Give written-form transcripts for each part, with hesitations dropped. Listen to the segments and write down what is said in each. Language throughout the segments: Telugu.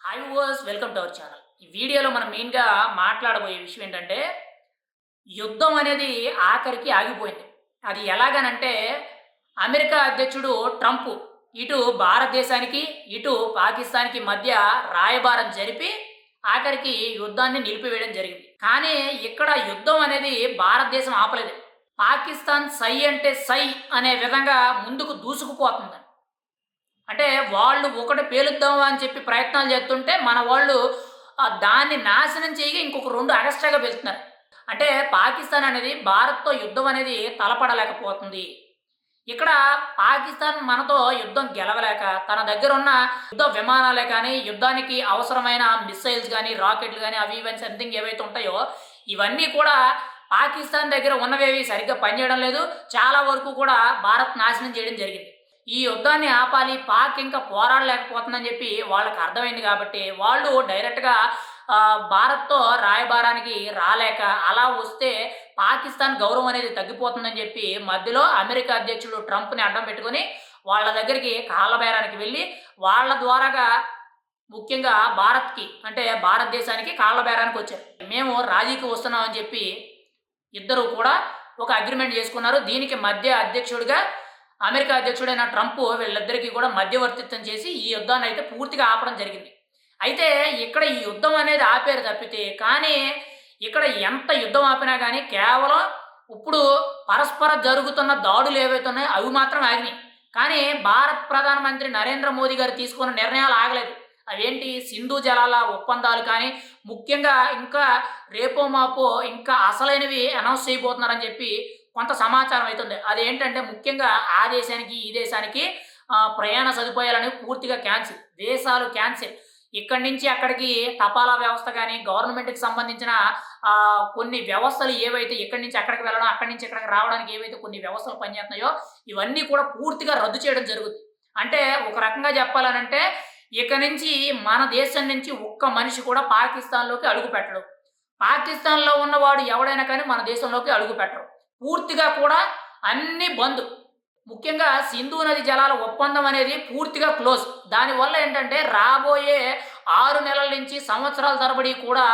Hi viewers, welcome to our channel. ఈ వీడియోలో మనం మెయిన్‌గా మాట్లాడబోయే విషయం ఏంటంటే, యుద్ధం అనేది ఆఖరికి ఆగిపోయింది. అది ఎలాగనంటే, అమెరికా అధ్యక్షుడు ట్రంప్ ఇటు భారతదేశానికి, ఇటు పాకిస్తాన్‌కి మధ్య రాయబారం జరిపి, ఆఖరికి యుద్ధాన్ని నిలిపివేయడం జరిగింది. కానీ ఇక్కడ యుద్ధం అనేది భారతదేశం ఆపలేదు. పాకిస్తాన్ సై అంటే సై అనే విధంగా ముందుకు దూసుకుపోతుంది. అంటే వాళ్ళు ఒకటి పేలుద్దాం అని చెప్పి ప్రయత్నాలు చేస్తుంటే, మన వాళ్ళు దాన్ని నాశనం చేయగా ఇంకొక 2 ఎగస్ట్రాగా పేలుతున్నారు. అంటే పాకిస్తాన్ అనేది భారత్‌తో యుద్ధం అనేది తలపడలేకపోతుంది. ఇక్కడ పాకిస్తాన్ మనతో యుద్ధం గెలవలేక, తన దగ్గరున్న యుద్ధ విమానాలే కానీ, యుద్ధానికి అవసరమైన మిస్సైల్స్ గానీ, రాకెట్లు గానీ, అవి ఇవన్నీ సంథింగ్ ఏవైతే ఉంటాయో, ఇవన్నీ కూడా పాకిస్తాన్ దగ్గర ఉన్నవేవి సరిగ్గా పనిచేయడం లేదు. చాలా వరకు కూడా భారత్ నాశనం చేయడం జరిగింది. ఈ యుద్ధాన్ని ఆపాలి, పాక్ ఇంకా పోరాడలేకపోతుందని చెప్పి వాళ్ళకి అర్థమైంది కాబట్టి, వాళ్ళు డైరెక్ట్‌గా భారత్‌తో రాయబారానికి రాలేక, అలా వస్తే పాకిస్తాన్ గౌరవం అనేది తగ్గిపోతుందని చెప్పి, మధ్యలో అమెరికా అధ్యక్షుడు ట్రంప్‌ని అడ్డం పెట్టుకొని, వాళ్ళ దగ్గరికి కాళ్ళబేరానికి వెళ్ళి, వాళ్ళ ద్వారాగా ముఖ్యంగా భారత్‌కి అంటే భారతదేశానికి కాళ్ళబేరానికొచ్చారు. మేము రాజీకి వస్తున్నామని చెప్పి ఇద్దరు కూడా ఒక అగ్రీమెంట్ చేసుకున్నారు. దీనికి మధ్య అధ్యక్షుడిగా అమెరికా అధ్యక్షుడైన ట్రంప్ వీళ్ళిద్దరికీ కూడా మధ్యవర్తిత్వం చేసి ఈ యుద్ధాన్ని అయితే పూర్తిగా ఆపడం జరిగింది. అయితే ఇక్కడ ఈ యుద్ధం అనేది ఆపారు తప్పితే, కానీ ఇక్కడ ఎంత యుద్ధం ఆపినా కానీ కేవలం ఇప్పుడు పరస్పర జరుగుతున్న దాడులు ఏవైతే ఉన్నాయో అవి మాత్రం ఆగినాయి. కానీ భారత్ ప్రధానమంత్రి నరేంద్ర మోదీ గారు తీసుకున్న నిర్ణయాలు ఆగలేదు. అవేంటి, సింధు జలాల ఒప్పందాలు కానీ, ముఖ్యంగా ఇంకా రేపో మాపో ఇంకా అసలైనవి అనౌన్స్ చేయబోతున్నారని చెప్పి కొంత సమాచారం అయితుంది. అదేంటంటే ముఖ్యంగా ఆ దేశానికి, ఈ దేశానికి ప్రయాణ సదుపాయాలనేవి పూర్తిగా క్యాన్సిల్. దేశాలు క్యాన్సిల్. ఇక్కడి నుంచి అక్కడికి తపాలా వ్యవస్థ గాని, గవర్నమెంట్‌కి సంబంధించిన కొన్ని వ్యవస్థలు ఏవైతే ఇక్కడి నుంచి అక్కడికి వెళ్ళడం, అక్కడి నుంచి ఇక్కడికి రావడానికి ఏవైతే కొన్ని వ్యవస్థలు పనిచేస్తున్నాయో, ఇవన్నీ కూడా పూర్తిగా రద్దు చేయడం జరుగుద్ది. అంటే ఒక రకంగా చెప్పాలనంటే, ఇక నుంచి మన దేశం నుంచి ఒక్క మనిషి కూడా పాకిస్తాన్‌లోకి అడుగు పెట్టడు. పాకిస్తాన్‌లో ఉన్నవాడు ఎవడైనా కానీ మన దేశంలోకి అడుగు పెట్టరు. పూర్తిగా కూడా అన్నీ బంద్. ముఖ్యంగా సింధు నది జలాల ఒప్పందం అనేది పూర్తిగా క్లోజ్. దానివల్ల ఏంటంటే రాబోయే 6 నెలల నుంచి సంవత్సరాల తరబడి కూడా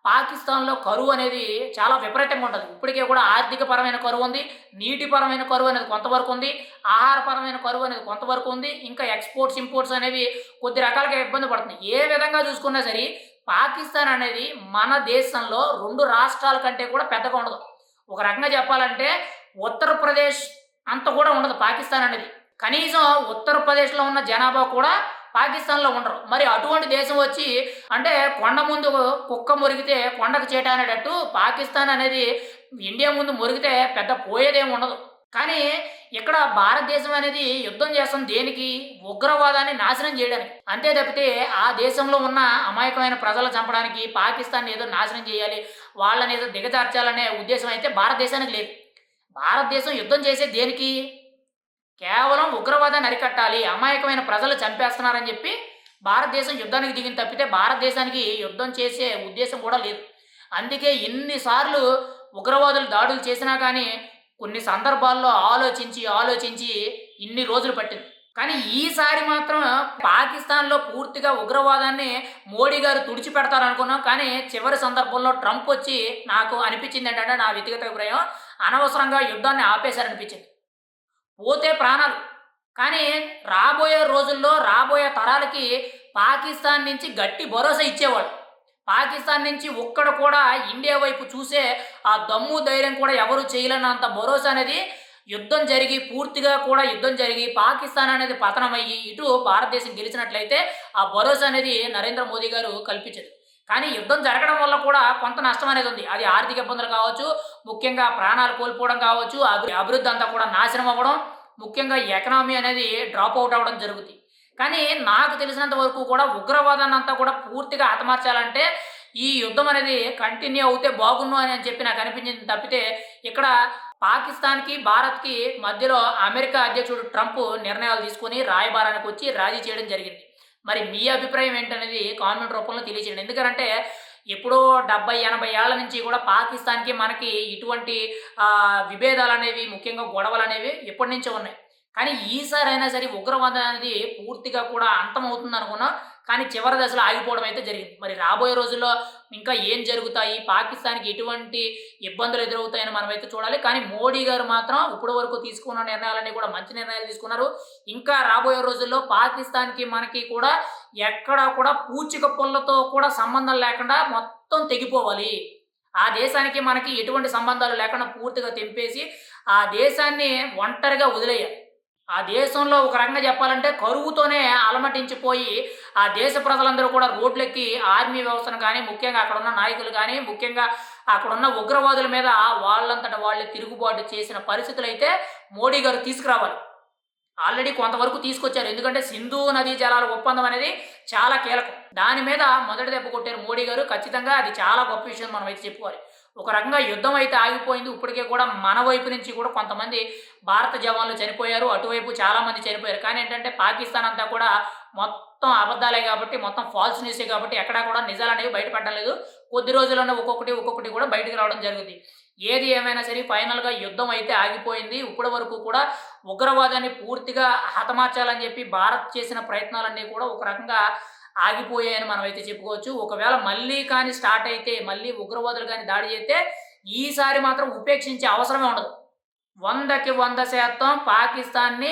పాకిస్తాన్‌లో కరువు అనేది చాలా విపరీతంగా ఉంటది. ఇప్పటికే కూడా ఆర్థికపరమైన కరువుంది, నీటిపరమైన కరువు అనేది కొంతవరకు ఉంది, ఆహారపరమైన కరువు అనేది కొంతవరకు ఉంది. ఇంకా ఎక్స్‌పోర్ట్స్, ఇంపోర్ట్స్ అనేవి కొద్ది రకాలుగా ఇబ్బంది పడుతున్నాయి. ఏ విధంగా చూసుకున్నా సరే పాకిస్తాన్ అనేది మన దేశంలో 2 రాష్ట్రాల కంటే కూడా పెద్దగా ఉండదు. ఒక రకంగా చెప్పాలంటే ఉత్తరప్రదేశ్ అంత కూడా ఉండదు పాకిస్తాన్ అనేది. కనీసం ఉత్తరప్రదేశ్‌లో ఉన్న జనాభా కూడా పాకిస్తాన్‌లో ఉండరు. మరి అటువంటి దేశం వచ్చి అంటే కొండ ముందు కుక్క మొరిగితే కొండకు చేట అనేటట్టు పాకిస్తాన్ అనేది ఇండియా ముందు మొరిగితే పెద్ద పోయేదేమి ఉండదు. కానీ ఇక్కడ భారతదేశం అనేది యుద్ధం చేస్తుంది దేనికి? ఉగ్రవాదాన్ని నాశనం చేయడానికి. అంతే తప్పితే ఆ దేశంలో ఉన్న అమాయకమైన ప్రజలను చంపడానికి, పాకిస్తాన్‌ని ఏదో నాశనం చేయాలి, వాళ్ళని ఏదో దిగజార్చాలనే ఉద్దేశం అయితే భారతదేశానికి లేదు. భారతదేశం యుద్ధం చేసేది దేనికి? కేవలం ఉగ్రవాదాన్ని అరికట్టాలి, అమాయకమైన ప్రజలు చంపేస్తున్నారని చెప్పి భారతదేశం యుద్ధానికి దిగింది తప్పితే భారతదేశానికి యుద్ధం చేసే ఉద్దేశం కూడా లేదు. అందుకే ఎన్ని సార్లు ఉగ్రవాదులు దాడులు చేసినా కానీ కొన్ని సందర్భాల్లో ఆలోచించి ఇన్ని రోజులు పట్టింది. కానీ ఈసారి మాత్రం పాకిస్తాన్‌లో పూర్తిగా ఉగ్రవాదాన్ని మోడీ గారు తుడిచిపెడతారనుకున్నాం. కానీ చివరి సందర్భంలో ట్రంప్ వచ్చి నాకు అనిపించిందేంటంటే, నా వ్యక్తిగత అభిప్రాయం, అనవసరంగా యుద్ధాన్ని ఆపేశారనిపించింది. పోతే ప్రాణాలు. కానీ రాబోయే రోజుల్లో, రాబోయే తరాలకి పాకిస్తాన్ నుంచి గట్టి భరోసా ఇచ్చేవాళ్ళు. పాకిస్తాన్ నుంచి ఒక్కడు కూడా ఇండియా వైపు చూసే ఆ దమ్ము, ధైర్యం కూడా ఎవరు చేయలేనంత భరోసా అనేది యుద్ధం జరిగి, పూర్తిగా కూడా యుద్ధం జరిగి, పాకిస్తాన్ అనేది పతనమయ్యి, ఇటు భారతదేశం గెలిచినట్లయితే ఆ భరోసా అనేది నరేంద్ర మోదీ గారు కల్పించారు. కానీ యుద్ధం జరగడం వల్ల కూడా కొంత నష్టం అనేది ఉంది. అది ఆర్థిక ఇబ్బందులు కావచ్చు, ముఖ్యంగా ప్రాణాలు కోల్పోవడం కావచ్చు, అభివృద్ధి అంతా కూడా నాశనం అవ్వడం, ముఖ్యంగా ఎకనామీ అనేది డ్రాప్ అవుట్ అవ్వడం జరుగుద్ది. కానీ నాకు తెలిసినంత వరకు కూడా ఉగ్రవాదాన్ని అంతా కూడా పూర్తిగా హతమార్చాలంటే ఈ యుద్ధం అనేది కంటిన్యూ అవుతే బాగున్ను అని చెప్పి నాకు అనిపించింది తప్పితే, ఇక్కడ పాకిస్తాన్‌కి, భారత్‌కి మధ్యలో అమెరికా అధ్యక్షుడు ట్రంప్ నిర్ణయాలు తీసుకొని రాయబారానికి వచ్చి రాజీ చేయడం జరిగింది. మరి మీ అభిప్రాయం ఏంటనేది కామెంట్ రూపంలో తెలియజేయండి. ఎందుకనంటే ఎప్పుడో 70, 80 ఏళ్ల నుంచి కూడా పాకిస్తాన్‌కి, మనకి ఇటువంటి విభేదాలనేవి, ముఖ్యంగా గొడవలనేవి ఎప్పటినుంచో ఉన్నాయి. కానీ ఈసారైనా సరే ఉగ్రవాదం అనేది పూర్తిగా కూడా అంతమవుతుందనుకున్నాం. కానీ చివరి దశలో ఆగిపోవడం అయితే జరిగింది. మరి రాబోయే రోజుల్లో ఇంకా ఏం జరుగుతాయి? పాకిస్తాన్‌కి ఎటువంటి ఇబ్బందులు ఎదురవుతాయని మనమైతే చూడాలి. కానీ మోడీ గారు మాత్రం ఇప్పటి వరకు తీసుకున్న నిర్ణయాలన్నీ కూడా మంచి నిర్ణయాలు తీసుకున్నారు. ఇంకా రాబోయే రోజుల్లో పాకిస్తాన్‌కి, మనకి కూడా ఎక్కడా కూడా పూచిక పుల్లతో కూడా సంబంధం లేకుండా మొత్తం తెగిపోవాలి. ఆ దేశానికి మనకి ఎటువంటి సంబంధాలు లేకుండా పూర్తిగా తెంపేసి, ఆ దేశాన్ని ఒంటరిగా వదిలేయాలి. ఆ దేశంలో ఒక రకంగా చెప్పాలంటే కరువుతోనే అలమటించిపోయి, ఆ దేశ ప్రజలందరూ కూడా రోడ్లెక్కి ఆర్మీ వ్యవస్థను గానీ, ముఖ్యంగా అక్కడున్న నాయకులు గానీ, ముఖ్యంగా అక్కడున్న ఉగ్రవాదుల మీద వాళ్ళంతట వాళ్ళే తిరుగుబాటు చేసిన పరిస్థితులైతే మోడీ గారు తీసుకురావాలి. ఆల్రెడీ కొంతవరకు తీసుకొచ్చారు. ఎందుకంటే సింధు నదీ జలాల ఒప్పందం అనేది చాలా కీలకం. దాని మీద మొదటి దెబ్బ కొట్టారు మోడీ గారు. ఖచ్చితంగా అది చాలా గొప్ప విషయం మనమైతే చెప్పుకోవాలి. ఒక రకంగా యుద్ధం అయితే ఆగిపోయింది. ఇప్పటికే కూడా మన వైపు నుంచి కూడా కొంతమంది భారత జవాన్లు చనిపోయారు. అటువైపు చాలామంది చనిపోయారు. కానీ ఏంటంటే పాకిస్తాన్ అంతా కూడా మొత్తం అబద్దాలే కాబట్టి, మొత్తం ఫాల్స్ న్యూసే కాబట్టి ఎక్కడా కూడా నిజాలనేవి బయటపడడం లేదు. కొద్ది రోజుల్లోనే ఒక్కొక్కటి కూడా బయటకు రావడం జరుగుద్ది. ఏది ఏమైనా సరే ఫైనల్‌గా యుద్ధం అయితే ఆగిపోయింది. ఇప్పటి వరకు కూడా ఉగ్రవాదాన్ని పూర్తిగా హతమార్చాలని చెప్పి భారత్ చేసిన ప్రయత్నాలన్నీ కూడా ఒక రకంగా ఆగిపోయాయని మనమైతే చెప్పుకోవచ్చు. ఒకవేళ మళ్ళీ కానీ స్టార్ట్ అయితే, మళ్ళీ ఉగ్రవాదులు గాని దాడి చేస్తే, ఈసారి మాత్రం ఉపేక్షించే అవసరమే ఉండదు. 100కి 100% పాకిస్తాన్‌ని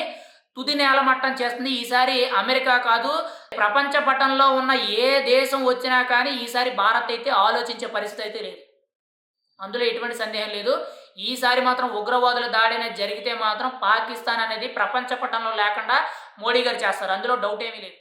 తుది నేలమట్టం చేస్తుంది. ఈసారి అమెరికా కాదు, ప్రపంచ పటంలో ఉన్న ఏ దేశం వచ్చినా కానీ ఈసారి భారత్ అయితే ఆలోచించే పరిస్థితి అయితే లేదు. అందులో ఎటువంటి సందేహం లేదు. ఈసారి మాత్రం ఉగ్రవాదుల దాడి అనేది జరిగితే మాత్రం పాకిస్తాన్ అనేది ప్రపంచ పటంలో లేకుండా మోడీ గారు చేస్తారు. అందులో డౌట్ ఏమీ లేదు.